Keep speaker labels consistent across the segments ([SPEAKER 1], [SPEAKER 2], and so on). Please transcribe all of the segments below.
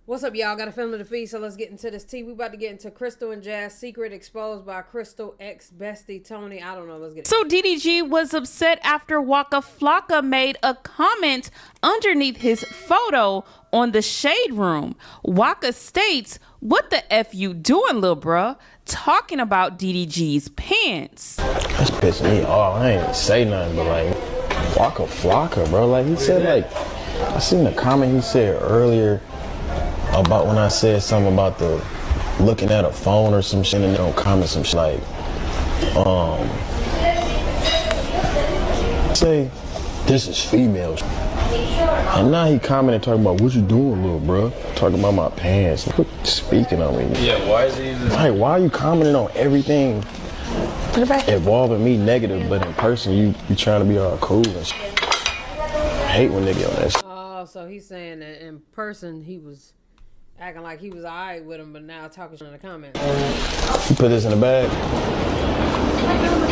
[SPEAKER 1] What's up, y'all? Got a film of the feed, so let's get into this tea. We about to get into Crystal and Jazz secret exposed by Crystal ex bestie Toni. I don't know. Let's get it.
[SPEAKER 2] So DDG was upset after Waka Flocka made a comment underneath his photo on the Shade Room. Waka states, "What the F you doing, lil' bruh? Talking about DDG's pants."
[SPEAKER 3] That's pissing me off. I ain't say nothing, but like, Waka Flocka, bro. Like, he said, like, I seen the comment he said earlier about when I said something about the looking at a phone or some shit, and they don't comment some shit like, say, this is female. And now he commented talking about, what you doing, little bro? Talking about my pants. Quit speaking on me.
[SPEAKER 4] Yeah, why is he even...
[SPEAKER 3] Like, why are you commenting on everything involving me negative, but in person you trying to be all cool and shit? I hate when they get on that shit.
[SPEAKER 1] Oh, so he's saying that in person he was acting like he was alright with him, but now talking shit in the comments.
[SPEAKER 3] You put this in the bag.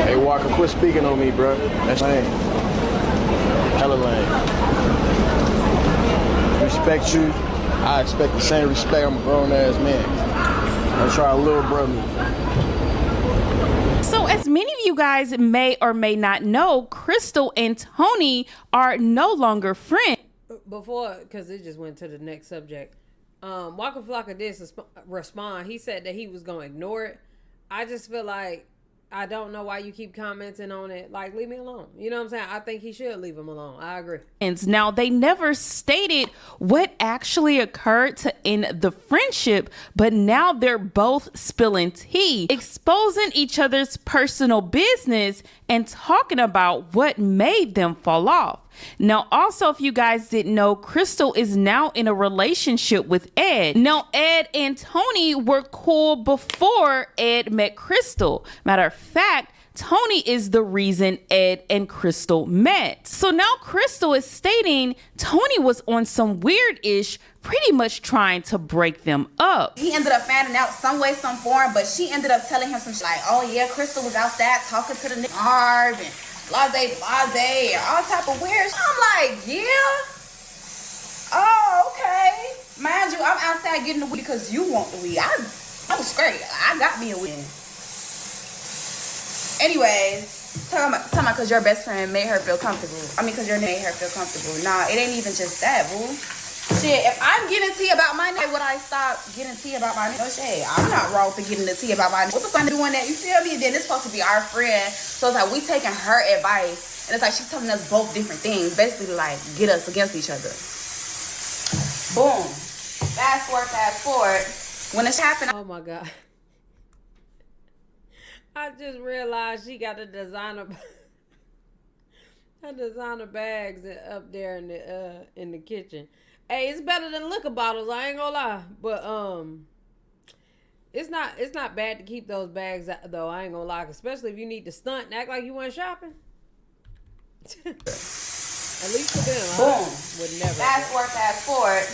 [SPEAKER 3] Hey, Walker, quit speaking on me, bro. That's lame. Hella lame. Respect you. I expect the same respect. I'm a grown-ass man. I'm trying to little brother.
[SPEAKER 2] So as many of you guys may or may not know, Crystal and Toni are no longer friends.
[SPEAKER 1] Before, because it just went to the next subject. Waka Flocka did respond. He said that he was going to ignore it. I just feel like, I don't know why you keep commenting on it. Like, leave me alone. You know what I'm saying? I think he should leave him alone. I agree.
[SPEAKER 2] Now, they never stated what actually occurred to end the friendship, but now they're both spilling tea, exposing each other's personal business and talking about what made them fall off. Now, also, if you guys didn't know, Crystal is now in a relationship with Ed. Now, Ed and Toni were cool before Ed met Crystal. Matter of fact, Toni is the reason Ed and Crystal met. So now Crystal is stating Toni was on some weird-ish, pretty much trying to break them up.
[SPEAKER 5] He ended up finding out some way, some form, but she ended up telling him some shit like, oh yeah, Crystal was outside talking to the nigga Harv and blase, and all type of weird shit. I'm like, yeah? Oh, okay. Mind you, I'm outside getting the weed because you want the weed. I was straight. I got me a weed. Anyways, talking about because your best friend made her feel comfortable. I mean, because your name made her feel comfortable. Nah, it ain't even just that, boo. Shit, if I'm getting tea about my nigga, would I stop getting tea about my nigga? No shit, I'm not wrong for getting the tea about my nigga. What the fuck doing that? You feel me? Then it's supposed to be our friend. So it's like we taking her advice. And it's like she's telling us both different things. Basically to like get us against each other. Boom. Fast forward. When this happened.
[SPEAKER 1] Oh my God. I just realized she got the designer bags up there in the kitchen. Hey, it's better than liquor bottles, I ain't gonna lie. But it's not bad to keep those bags though, I ain't gonna lie, especially if you need to stunt and act like you went shopping. At least for them,
[SPEAKER 5] boom.
[SPEAKER 1] Would never.
[SPEAKER 5] Fast forward.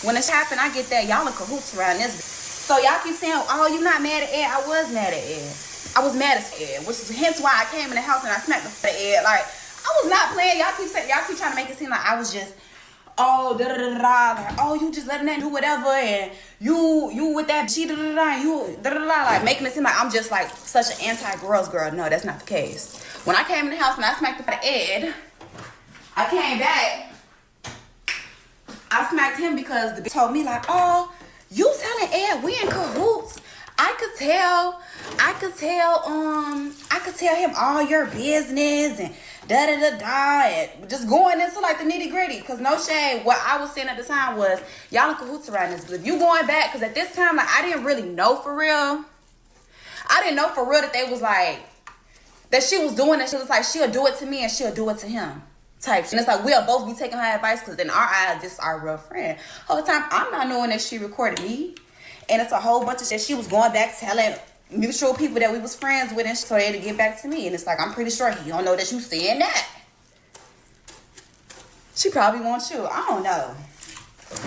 [SPEAKER 5] When this happened, I get that y'all in cahoots around this. So y'all keep saying, oh, you not mad at Ed. I was mad at Ed. I was mad at Ed, which is hence why I came in the house and I smacked the f*** Ed. Like, I was not playing. Y'all keep trying to make it seem like I was just, oh, like, oh, you just letting that do whatever, and you with that she and you like making it seem like I'm just like such an anti-girls girl. No, that's not the case. When I came in the house and I smacked the Ed, I came back. I smacked him because the bitch told me like, oh, you telling Ed we in cahoots. I could tell him all your business and and just going into like the nitty gritty. Cause no shade, what I was saying at the time was y'all in cahoots around this. But if you going back, cause at this time, like I didn't really know for real. I didn't know for real that they was like, that she was doing it. She was like, she'll do it to me and she'll do it to him. Type shit. And it's like we'll both be taking her advice because in our eyes, this is our real friend. Whole time I'm not knowing that she recorded me. And it's a whole bunch of shit. She was going back telling mutual people that we was friends with and so they had to get back to me. And it's like, I'm pretty sure he don't know that you saying that. She probably wants you. I don't know.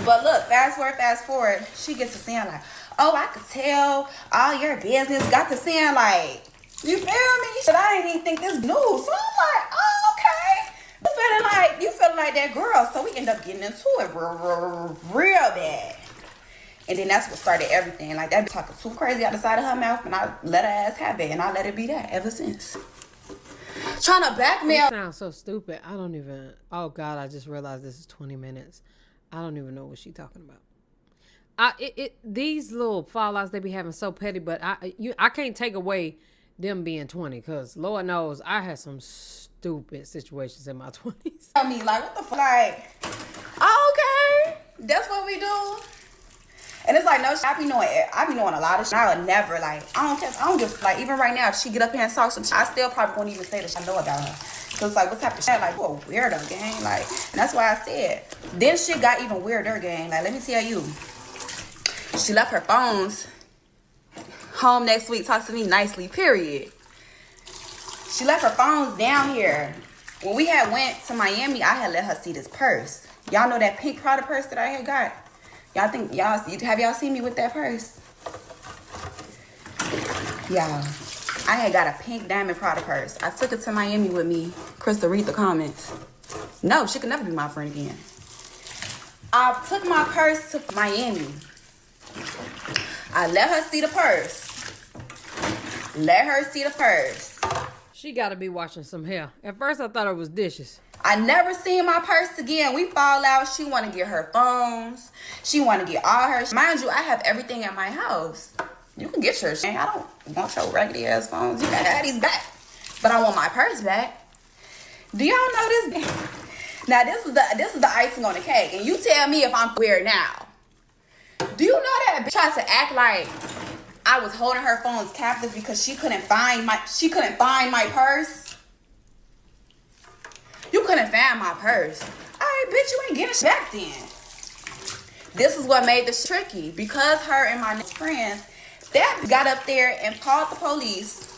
[SPEAKER 5] But look, fast forward, she gets to saying like, oh, I could tell all your business. Got to saying like, you feel me? But I didn't even think this new. So I'm like, oh, okay. You feeling like that girl. So we end up getting into it real bad. And then that's what started everything. Like, that bitch talking too crazy out the side of her mouth, and I let her ass have it, and I let it be that ever since. Trying to blackmail.
[SPEAKER 1] It sounds so stupid. I don't even. Oh God, I just realized this is 20 minutes. I don't even know what she's talking about. These little fallouts they be having so petty, but I can't take away them being 20, because Lord knows I had some stupid situations in my 20s.
[SPEAKER 5] Tell me, like, what the fuck? Like, okay, that's what we do. And it's like, no, I be knowing a lot of shit. I would never, like, I don't give, like, even right now, if she get up here and talk some shit, I still probably won't even say the shit I know about her. So it's like, what type of shit? Like, what a weirdo, gang. Like, and that's why I said, then shit got even weirder, gang. Like, let me tell you. She left her phones home next week, talks to me nicely, period. She left her phones down here. When we had went to Miami, I had let her see this purse. Y'all know that pink Prada purse that I had got? Have y'all seen me with that purse? Y'all, I had got a pink diamond Prada purse. I took it to Miami with me. Crystal, read the comments. No, she could never be my friend again. I took my purse to Miami. I let her see the purse. Let her see the purse.
[SPEAKER 1] She got to be washing some hair. At first, I thought it was dishes.
[SPEAKER 5] I never seen my purse again. We fall out. She want to get her phones. She want to get all her. Mind you, I have everything at my house. You can get yours. I don't want your raggedy ass phones. You can have these back. But I want my purse back. Do y'all know this? Now, this is the icing on the cake. And you tell me if I'm weird now. Do you know that bitch tried to act like I was holding her phones captive because she couldn't find my purse? You couldn't find my purse. Alright, bitch, you ain't getting back then. This is what made this tricky. Because her and my friends, that got up there and called the police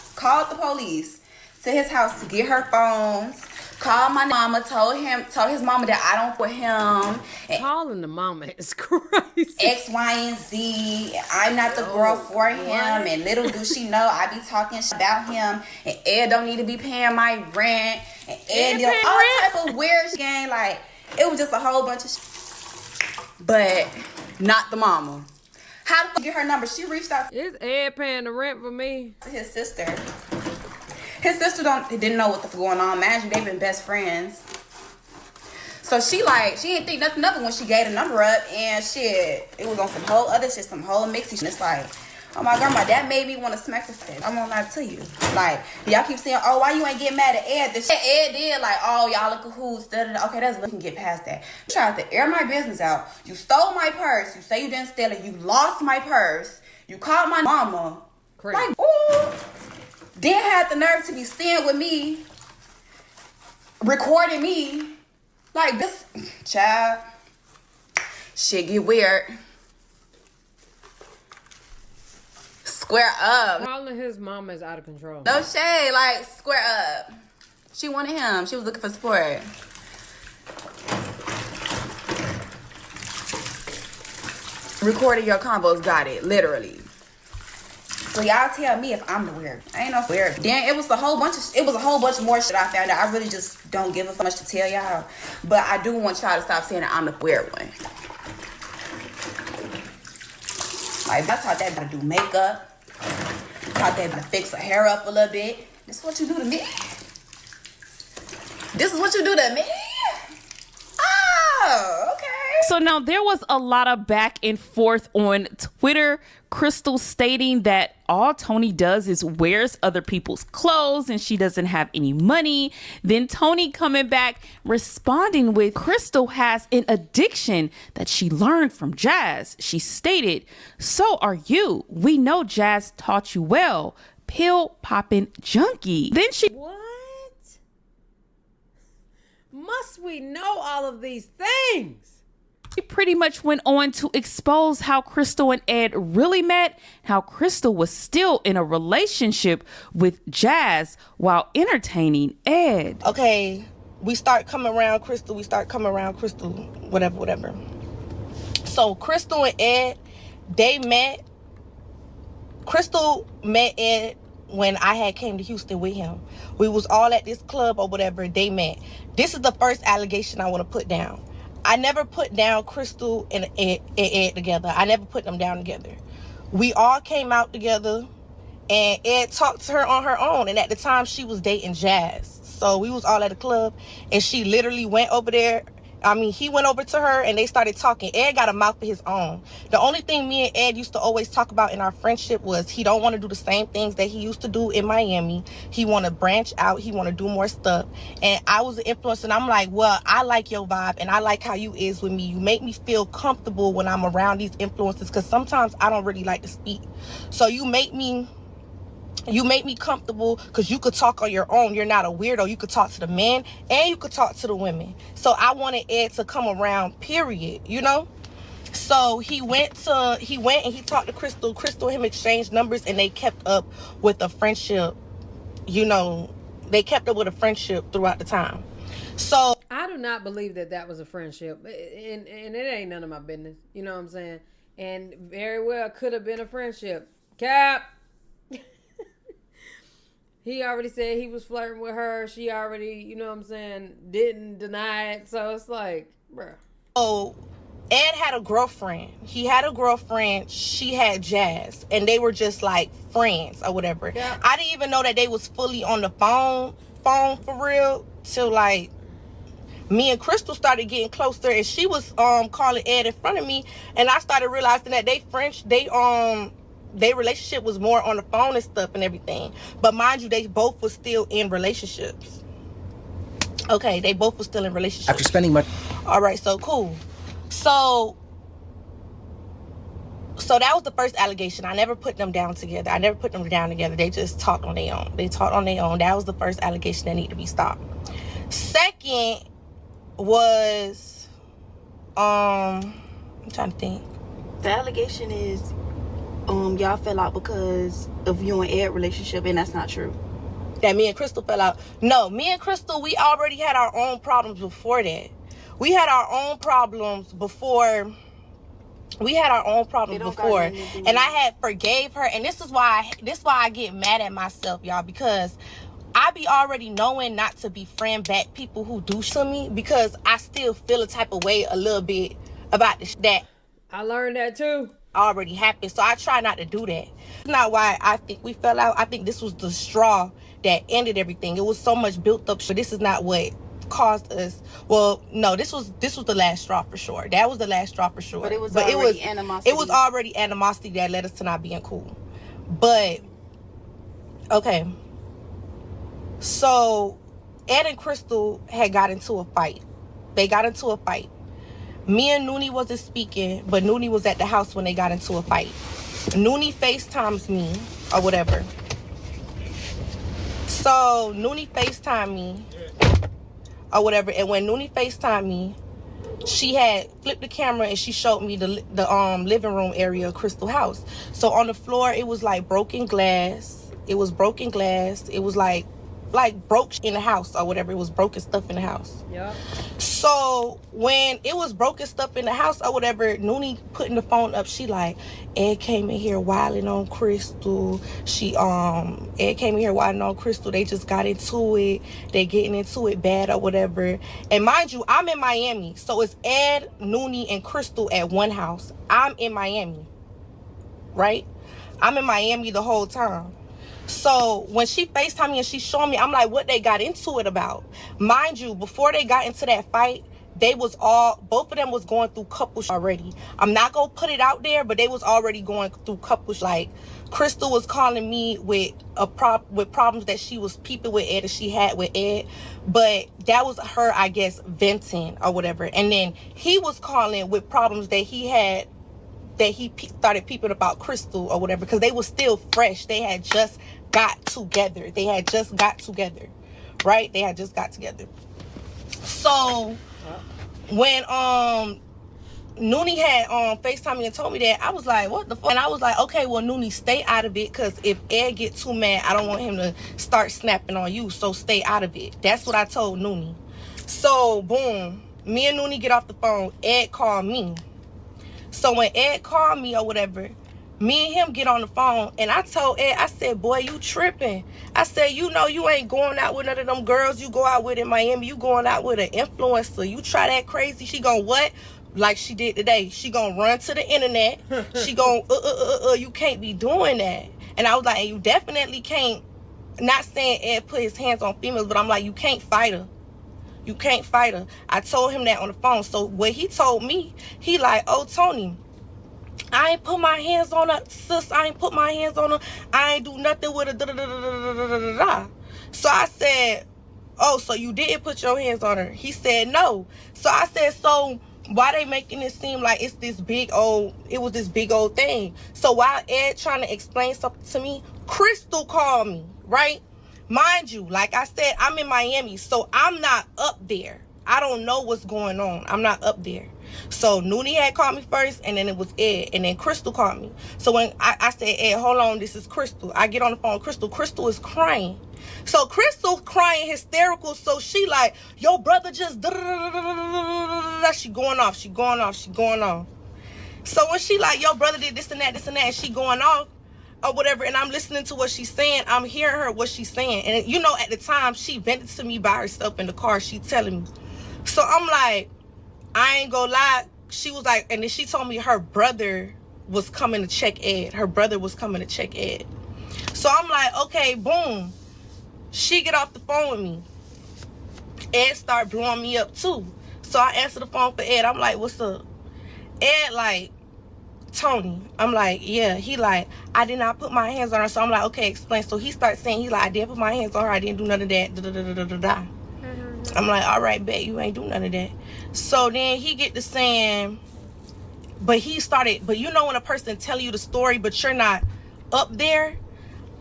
[SPEAKER 5] to his house to get her phones. Called my mama, told his mama that I don't put him. And
[SPEAKER 1] calling the mama is crazy.
[SPEAKER 5] X, Y, and Z. I'm not the girl for him. What? And little do she know, I be talking about him. And Ed don't need to be paying my rent. And Ed did all type of weird shit. Like, it was just a whole bunch of shit. But not the mama. How the fuck get her number? She reached out.
[SPEAKER 1] Is Ed paying the rent for me?
[SPEAKER 5] To his sister. His sister didn't know what the fuck going on. Imagine they've been best friends. So she didn't think nothing of it when she gave the number up, and shit, it was on some whole other shit, some whole mixy shit. It's like, oh my grandma, that made me want to smack the face. I'm gonna lie to you. Like, y'all keep saying, oh, why you ain't get mad at Ed? The shit Ed did, like, oh, y'all look cahoots. Okay, we can get past that. You tried to air my business out. You stole my purse. You say you didn't steal it. You lost my purse. You called my mama.
[SPEAKER 1] Crazy.
[SPEAKER 5] Like, ooh. Then had the nerve to be staying with me, recording me. Like, this, child, shit get weird. Square up.
[SPEAKER 1] Calling his mama is out of control.
[SPEAKER 5] No shade, like, square up. She wanted him. She was looking for support. Recording your combos, got it, literally. So y'all tell me if I'm the weird. I ain't no weird. Then it was a whole bunch more shit I found out. I really just don't give a much to tell y'all. But I do want y'all to stop saying that I'm the weird one. Like, I taught that to do makeup. Taught that to fix her hair up a little bit. This is what you do to me? This is what you do to me? Oh, okay.
[SPEAKER 2] So now there was a lot of back and forth on Twitter. Crystal stating that all Toni does is wears other people's clothes and she doesn't have any money. Then Toni coming back responding with Crystal has an addiction that she learned from Jazz. She stated, "So are you. We know Jazz taught you well. Pill popping junkie." Then she
[SPEAKER 1] What? Must we know all of these things?
[SPEAKER 2] She pretty much went on to expose how Crystal and Ed really met, how Crystal was still in a relationship with Jazz while entertaining Ed.
[SPEAKER 4] Okay, we start coming around Crystal, whatever. So Crystal and Ed, they met. Crystal met Ed when I had came to Houston with him. We was all at this club or whatever, they met. This is the first allegation I want to put down. I never put down Crystal and Ed together. I never put them down together. We all came out together, and Ed talked to her on her own. And at the time, she was dating Jazz. So we was all at a club, and she literally went over there. I mean, he went over to her, and they started talking. Ed got a mouth of his own. The only thing me and Ed used to always talk about in our friendship was he don't want to do the same things that he used to do in Miami. He want to branch out. He want to do more stuff. And I was an influencer, and I'm like, well, I like your vibe, and I like how you is with me. You make me feel comfortable when I'm around these influencers, because sometimes I don't really like to speak. So you make me comfortable because you could talk on your own. You're not a weirdo. You could talk to the men and you could talk to the women. So I wanted Ed to come around, period, you know? So he went and he talked to Crystal. Crystal and him exchanged numbers, and they kept up with a friendship. You know, they kept up with a friendship throughout the time. So
[SPEAKER 1] I do not believe that was a friendship. And it ain't none of my business. You know what I'm saying? And very well could have been a friendship. Cap. He already said he was flirting with her. She already, you know what I'm saying, didn't deny it. So it's like, bruh.
[SPEAKER 4] Oh, Ed had a girlfriend. He had a girlfriend. She had Jazz. And they were just like friends or whatever. Yeah. I didn't even know that they was fully on the phone for real till like me and Crystal started getting closer, and she was calling Ed in front of me, and I started realizing that their relationship was more on the phone and stuff and everything. But mind you, they both were still in relationships. Okay, they both were still in relationships.
[SPEAKER 6] After spending much...
[SPEAKER 4] All right, so cool. So that was the first allegation. I never put them down together. They just talked on their own. That was the first allegation that needed to be stopped. Second was... I'm trying to think.
[SPEAKER 5] The allegation is... y'all fell out because of you and Ed relationship, and that's not true.
[SPEAKER 4] That me and Crystal fell out. No, me and Crystal, we already had our own problems before that. We had our own problems before. And I had forgave her, and this is why I get mad at myself, y'all, because I be already knowing not to befriend back people who do to me, because I still feel a type of way a little bit about this that
[SPEAKER 1] I learned that too.
[SPEAKER 4] Already happened, so I try not to do that. It's not why I think we fell out. I think this was the straw that ended everything. It was so much built up, but this is not what caused us. Well, no, this was the last straw for sure. That was the last straw for sure.
[SPEAKER 5] But it was already animosity.
[SPEAKER 4] It was already animosity that led us to not being cool. But okay, so Ed and Crystal had got into a fight. They got into a fight. Me and Noonie wasn't speaking, but Noonie was at the house when they got into a fight. Noonie FaceTimes me or whatever. So Noonie FaceTimed me or whatever. And when Noonie FaceTimed me, she had flipped the camera and she showed me the living room area of Crystal house. So on the floor, it was like broken glass. It was like broke in the house or whatever. It was broken stuff in the house.
[SPEAKER 1] Yeah.
[SPEAKER 4] So when it was broken stuff in the house or whatever, Noonie putting the phone up, she like, Ed came in here wilding on Crystal. Ed came in here wilding on Crystal. They just got into it. They getting into it bad or whatever. And mind you, I'm in Miami. So it's Ed, Noonie, and Crystal at one house. I'm in Miami. Right? I'm in Miami the whole time. So when she FaceTimed me and she showed me, I'm like, what they got into it about? Mind you, before they got into that fight, both of them was going through couples already. I'm not gonna put it out there, but they was already going through couples. Like Crystal was calling me with problems that she was peeping with Ed and she had with Ed, but that was her, I guess, venting or whatever. And then he was calling with problems that he had, that he started peeping about Crystal or whatever, because they were still fresh. They had just got together. Right? They had just got together. So when Noonie had FaceTime me and told me that, I was like, what the fuck? And I was like, okay, well, Noonie, stay out of it, because if Ed get too mad, I don't want him to start snapping on you, so stay out of it. That's what I told Noonie. So boom, me and Noonie get off the phone. Ed called me. So when Ed called me or whatever, me and him get on the phone, and I told Ed, I said, boy, you tripping. I said, you know you ain't going out with none of them girls you go out with in Miami. You going out with an influencer. You try that crazy, she gonna what? Like she did today. She gonna run to the internet. She gonna, you can't be doing that. And I was like, and you definitely can't, not saying Ed put his hands on females, but I'm like, you can't fight her. You can't fight her. I told him that on the phone. So what he told me, he like, oh, Toni, I ain't put my hands on her, sis. I ain't put my hands on her. I ain't do nothing with her. Da, da, da, da, da, da, da, da. So I said, oh, so you didn't put your hands on her? He said no. So I said, so why they making it seem like it's this big old, it was this big old thing? So while Ed trying to explain something to me, Crystal called me, right? Mind you, like I said, I'm in Miami, so I'm not up there. I don't know what's going on. I'm not up there. So Noonie had called me first, and then it was Ed, and then Crystal called me. So when I said, Ed, hold on, this is Crystal. I get on the phone with Crystal. Crystal is crying. So Crystal crying hysterical. So she like, your brother just she going off. She going off. She going off. So when she like, your brother did this and that, and she going off or whatever, and I'm listening to what she's saying, I'm hearing her what she's saying. And you know, at the time, she vented to me by herself in the car. She telling me. So I'm like, I ain't gonna lie. She was like, and then she told me her brother was coming to check Ed. Her brother was coming to check Ed. So I'm like, okay, boom. She get off the phone with me. Ed start blowing me up too. So I answer the phone for Ed. I'm like, what's up? Ed like, Toni. I'm like, yeah. He like, I did not put my hands on her. So I'm like, okay, explain. So he starts saying, he like, I didn't put my hands on her. I didn't do none of that. Da, da, da, da, da, da. I'm like, all right, bet you ain't do none of that. So then he get to saying, but he started, but you know when a person tell you the story, but you're not up there.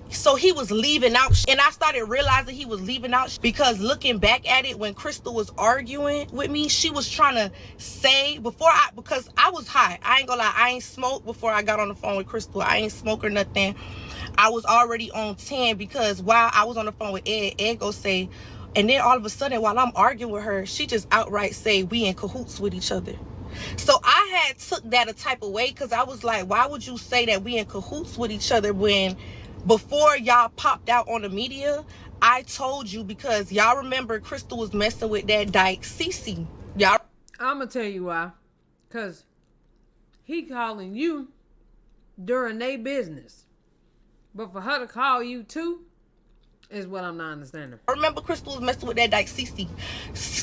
[SPEAKER 4] So he was leaving out, and I started realizing he was leaving out because looking back at it, when Crystal was arguing with me, she was trying to say because I was high. I ain't gonna lie, I ain't smoked before I got on the phone with Crystal. I ain't smoke or nothing. I was already on 10 because while I was on the phone with Ed go say, and then all of a sudden while I'm arguing with her, she just outright say we in cahoots with each other. So I had took that a type of way because I was like, why would you say that we in cahoots with each other when before y'all popped out on the media, I told you, because y'all remember Crystal was messing with that dyke CeCe. Y'all,
[SPEAKER 1] I'm gonna tell you why. Cause he calling you during their business, but for her to call you too is what I'm not understanding.
[SPEAKER 4] I remember Crystal was messing with that dyke CeCe.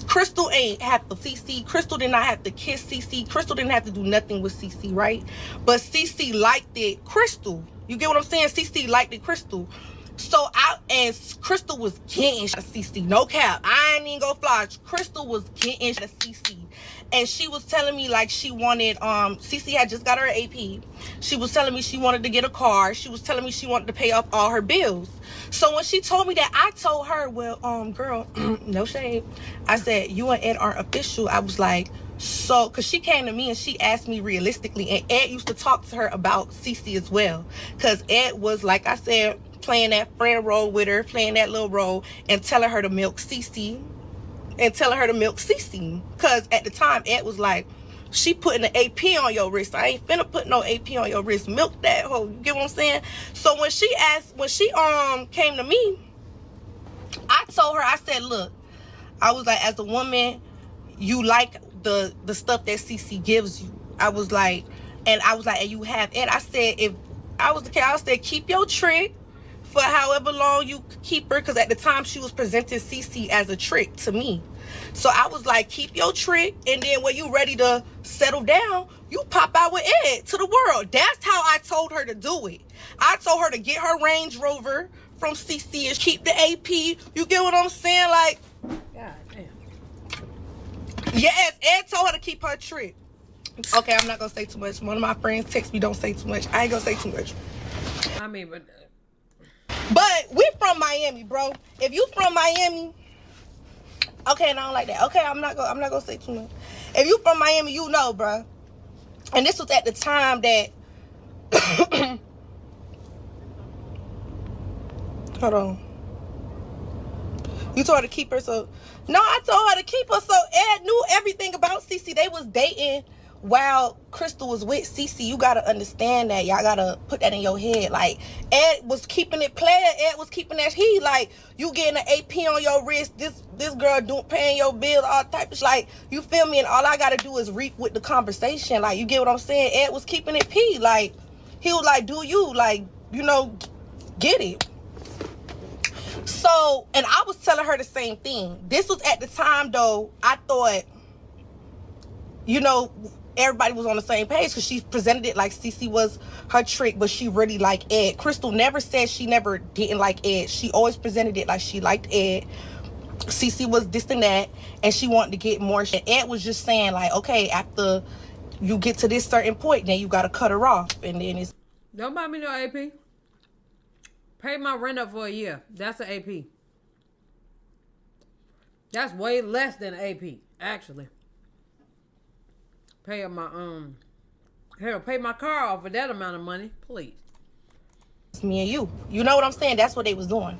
[SPEAKER 4] Crystal ain't have to CeCe. Crystal did not have to kiss CeCe. Crystal didn't have to do nothing with CeCe, right? But CeCe liked it. Crystal. You get what I'm saying? CeCe liked it, Crystal. So and Crystal was getting shot of CeCe. No cap. I ain't even gonna fly. Crystal was getting shot of CeCe. And she was telling me like she wanted, CeCe had just got her AP. She was telling me she wanted to get a car. She was telling me she wanted to pay off all her bills. So when she told me that, I told her, well, girl, no shade. I said, you and Ed aren't official. I was like, so, because she came to me and she asked me realistically, and Ed used to talk to her about CeCe as well. Because Ed was, like I said, playing that friend role with her, playing that little role, and telling her to milk CeCe. Because at the time, Ed was like, she putting the AP on your wrist. I ain't finna put no AP on your wrist. Milk that hoe. You get what I'm saying? So when she came to me, I told her, I said, look, I was like, as a woman, you like the stuff that CeCe gives you. I was like, and you have Ed. I said, if I was the kid, I said, keep your trick for however long you keep her, because at the time she was presenting CeCe as a trick to me. So I was like, keep your trick, and then when you ready to settle down, you pop out with Ed to the world. That's how I told her to do it. I told her to get her Range Rover from CeCe and keep the AP. You get what I'm saying? Like,
[SPEAKER 1] God damn.
[SPEAKER 4] Yes, Ed told her to keep her trick. Okay, I'm not gonna say too much. One of my friends text me, don't say too much. I ain't gonna say too much.
[SPEAKER 1] I mean,
[SPEAKER 4] But we from Miami, bro. If you from Miami, okay, and I don't like that. Okay, I'm not gonna say too much. If you from Miami, you know, bro. And this was at the time that hold on. You told her to keep her, so no, I told her to keep her, so Ed knew everything about CeCe. They was dating while Crystal was with CeCe, you gotta understand that. Y'all gotta put that in your head. Like, Ed was keeping it player. Ed was keeping that heat. Like, you getting an AP on your wrist. This girl paying your bills, all type of shit. Like, you feel me? And all I gotta do is reap with the conversation. Like, you get what I'm saying? Ed was keeping it P. Like, he was like, do you, like, you know, get it. So, and I was telling her the same thing. This was at the time, though, I thought, you know, everybody was on the same page because she presented it like CeCe was her trick, but she really liked Ed. Crystal never said she never didn't like Ed. She always presented it like she liked Ed. CeCe was this and that, and she wanted to get more shit. Ed was just saying, like, okay, after you get to this certain point, then you got to cut her off. And then it's...
[SPEAKER 1] Don't buy me no AP. Pay my rent up for a year. That's an AP. That's way less than an AP, actually. Pay my hell, pay my car off for that amount of money, please.
[SPEAKER 4] It's me and you know what I'm saying? That's what they was doing.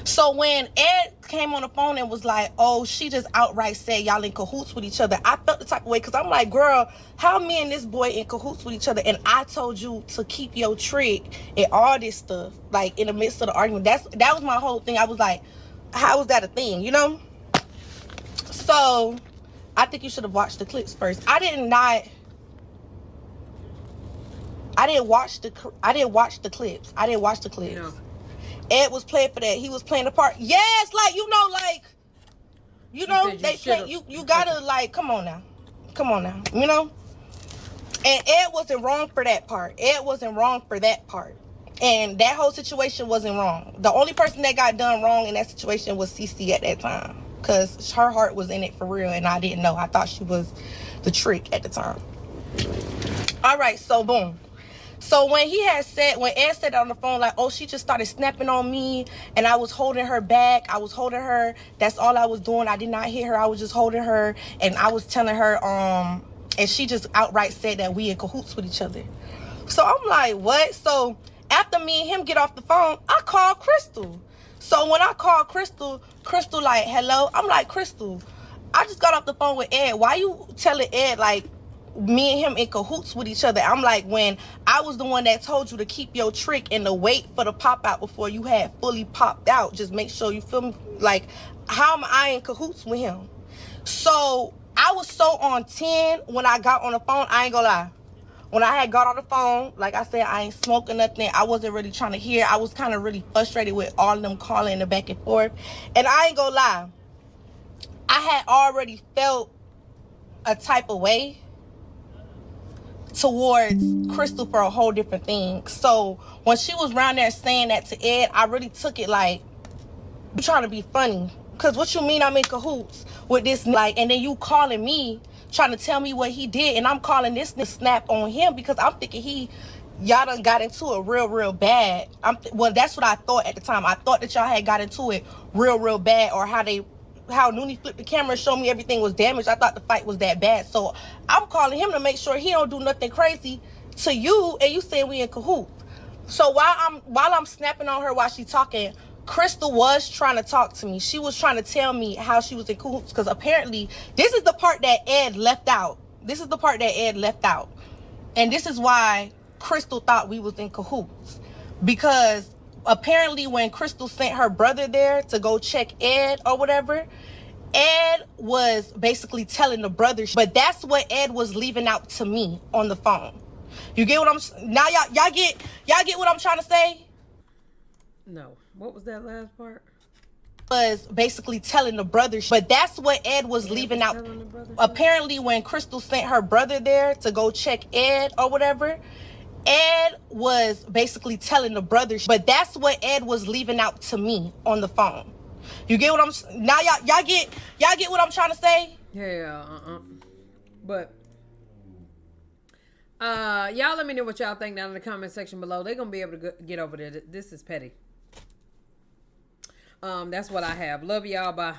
[SPEAKER 4] So when Ed came on the phone and was like, oh, she just outright said y'all in cahoots with each other, I felt the type of way, because I'm like, girl, how me and this boy in cahoots with each other, and I told you to keep your trick and all this stuff, like, in the midst of the argument. That was my whole thing. I was like, how is that a thing, you know? So I think you should have watched the clips first. I didn't watch the clips.
[SPEAKER 1] No.
[SPEAKER 4] Ed was playing for that. He was playing the part. Yes, like, you know, like, you know, they play, you gotta, like, come on now, you know. And Ed wasn't wrong for that part. And that whole situation wasn't wrong. The only person that got done wrong in that situation was CeCe at that time, because her heart was in it for real, and I didn't know. I thought she was the trick at the time. All right, so boom. So when Ed said on the phone, like, oh, she just started snapping on me, and I was holding her back. I was holding her. That's all I was doing. I did not hit her. I was just holding her, and I was telling her, and she just outright said that we in cahoots with each other. So I'm like, what? So after me and him get off the phone, I called Crystal. So when I called Crystal like, hello? I'm like, Crystal, I just got off the phone with Ed. Why you telling Ed, like, me and him in cahoots with each other? I'm like, when I was the one that told you to keep your trick and to wait for the pop out before you had fully popped out. Just make sure you feel me. Like, how am I in cahoots with him? So I was so on 10 when I got on the phone. I ain't gonna lie. When I had got on the phone, like I said, I ain't smoking nothing. I wasn't really trying to hear. I was kind of really frustrated with all of them calling the back and forth. And I ain't gonna lie, I had already felt a type of way towards Crystal for a whole different thing. So when she was around there saying that to Ed, I really took it like, you trying to be funny. Because what you mean I'm in cahoots with this, like, and then you calling me, trying to tell me what he did, and I'm calling this snap on him because I'm thinking y'all done got into it real bad. Well, that's what I thought at the time. I thought that y'all had got into it real bad, or how Noonie flipped the camera and showed me everything was damaged. I thought the fight was that bad. So I'm calling him to make sure he don't do nothing crazy to you, and you saying we in cahoots. So while I'm snapping on her while she talking, Crystal was trying to talk to me. She was trying to tell me how she was in cahoots, because apparently this is the part that Ed left out. And this is why Crystal thought we was in cahoots, because apparently when Crystal sent her brother there to go check Ed or whatever, Ed was basically telling the brother, but that's what Ed was leaving out to me on the phone. You get what now y'all get what I'm trying to say?
[SPEAKER 1] No. What was that last part?
[SPEAKER 4] Was basically telling the brother, but that's what Ed was leaving out. Apparently when Crystal sent her brother there to go check Ed or whatever, Ed was basically telling the brother, but that's what Ed was leaving out to me on the phone. You get what now y'all get what I'm trying to say?
[SPEAKER 1] Yeah, But y'all let me know what y'all think down in the comment section below. They're gonna be able to get over there. This is petty. That's what I have. Love y'all. Bye.